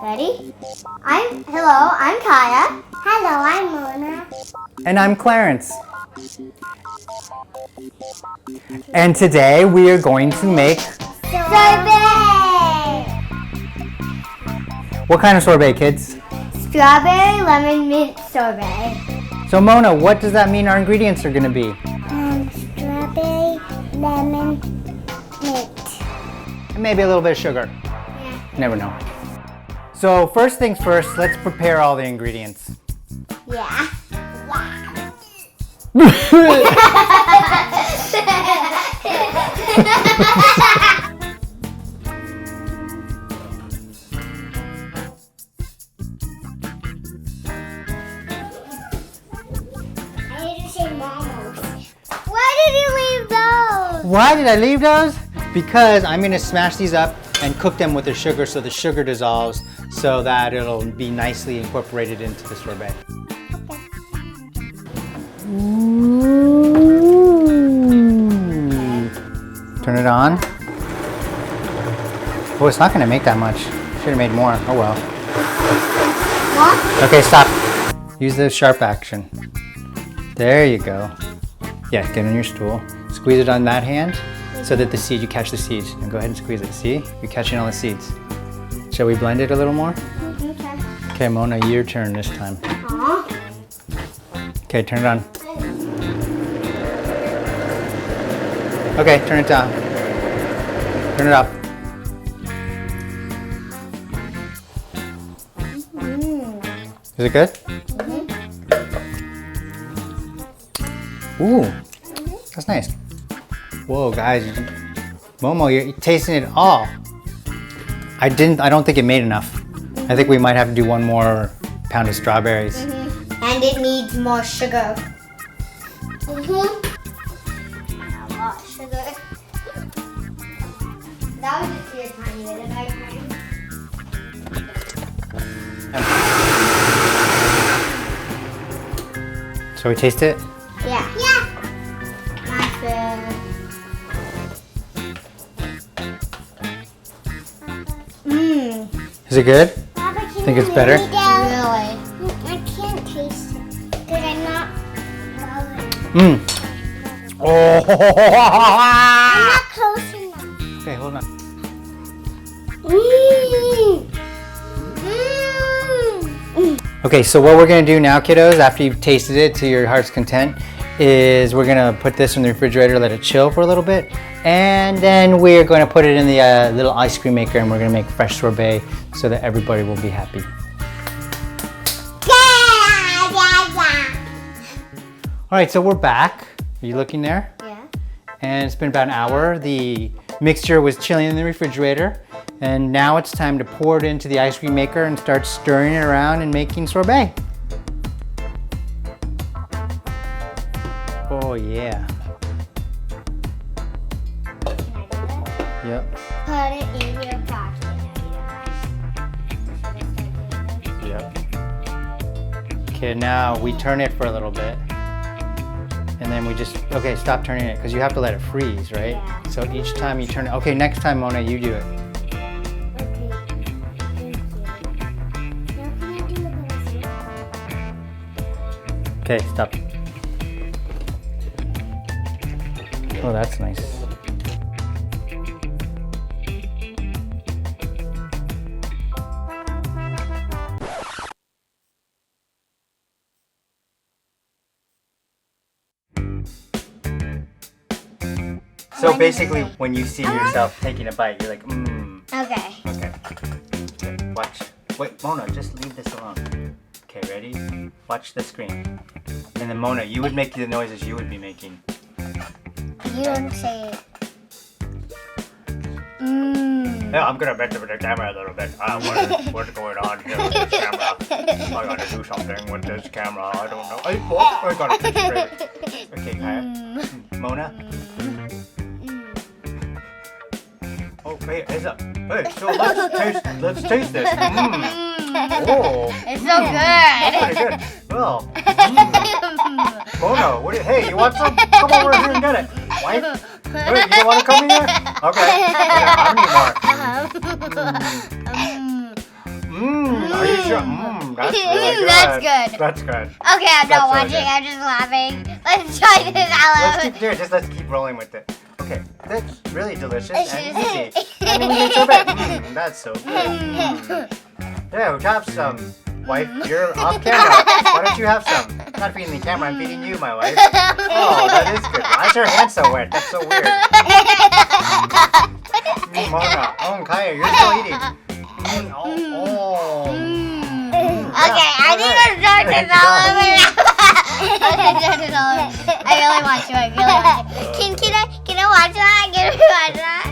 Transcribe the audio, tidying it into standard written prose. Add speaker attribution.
Speaker 1: Ready? Hello, I'm Kaya. Hello, I'm Mona.
Speaker 2: And I'm Clarence. And today we are going to make
Speaker 1: Sorbet!
Speaker 2: What kind of sorbet, kids?
Speaker 1: Strawberry lemon mint sorbet.
Speaker 2: So Mona, what does that mean our ingredients are going to be?
Speaker 1: Strawberry lemon mint.
Speaker 2: And maybe a little bit of sugar.
Speaker 1: Yeah.
Speaker 2: Never know. So first things first, let's prepare all the ingredients.
Speaker 1: Yeah.
Speaker 2: Why did I leave those? Because I'm going to smash these up and cook them with the sugar so the sugar dissolves so that it'll be nicely incorporated into the sorbet. Ooh. Turn it on. Oh, it's not going to make that much. Should have made more. Oh well.
Speaker 1: What?
Speaker 2: Okay, stop. Use the sharp action. There you go. Yeah, get on your stool. Squeeze it on that hand so that you catch the seeds. And go ahead and squeeze it. See? You're catching all the seeds. Shall we blend it a little more?
Speaker 1: Okay.
Speaker 2: Okay, Mona, your turn this time. Okay, turn it on. Okay, turn it down. Turn it up. Is it good? Ooh, that's nice. Whoa, guys, Momo, you're tasting it all. I don't think it made enough. I think we might have to do one more pound of strawberries.
Speaker 1: And it needs more sugar. A lot of sugar. That was just your tiny bit of ice cream.
Speaker 2: Shall we taste it?
Speaker 1: Yeah. Yeah. Nice.
Speaker 2: Is it good?
Speaker 1: Papa,
Speaker 2: Think it's better?
Speaker 1: Really? I can't taste it because I'm not loving it.
Speaker 2: Oh!
Speaker 1: I'm not close enough.
Speaker 2: Okay, hold on. Okay, so what we're gonna do now, kiddos, after you've tasted it to your heart's content, is we're gonna put this in the refrigerator, let it chill for a little bit, and then we're gonna put it in the little ice cream maker and we're gonna make fresh sorbet so that everybody will be happy. All right, so we're back. Are you looking there?
Speaker 1: Yeah.
Speaker 2: And it's been about an hour. The mixture was chilling in the refrigerator. And now it's time to pour it into the ice cream maker and start stirring it around and making sorbet. Oh yeah. Yep.
Speaker 1: Put it in your pocket.
Speaker 2: Yep. Okay, now we turn it for a little bit. And then we just, okay, stop turning it because you have to let it freeze, right?
Speaker 1: Yeah.
Speaker 2: So each time you turn it, okay, next time, Mona, you do it. Okay, stop. Oh, that's nice. So basically, when you see yourself taking a bite, you're like, mmm.
Speaker 1: Okay.
Speaker 2: Okay. Watch. Wait, Mona, just leave this alone. Okay, ready? Watch the screen. And then Mona, you would make the noises you would be making.
Speaker 1: You don't say it.
Speaker 2: Yeah, I'm gonna bend over the camera a little bit. What's going on here with this camera? I gotta do something with this camera. I don't know. I gotta fix it. Okay, Kaya. Mona? Oh, wait, heads up. Hey, so let's taste this. Oh.
Speaker 1: It's so good.
Speaker 2: Pretty good. Well. Mona, hey, you want some? Come over here and get it. Wife? Wait, you don't want to come in here? Okay. I'm gonna eat more. Are you sure? That's really good.
Speaker 1: That's good.
Speaker 2: That's good.
Speaker 1: Okay, I'm not
Speaker 2: That's
Speaker 1: watching.
Speaker 2: really
Speaker 1: I'm just laughing. Let's try this out.
Speaker 2: Let's keep rolling with it. Okay, that's really delicious and easy. And we need sorbet. That's so good. Yeah, have some. Wife, you're off camera. Why don't you have some? I'm not feeding the camera, I'm feeding you, my wife. Oh, that is good. Why is your hand so wet? That's so weird. Mona. Oh, Kaya, you're still eating.
Speaker 1: Okay, I need to start this all over. I really want to. Can I watch that? Can we watch that?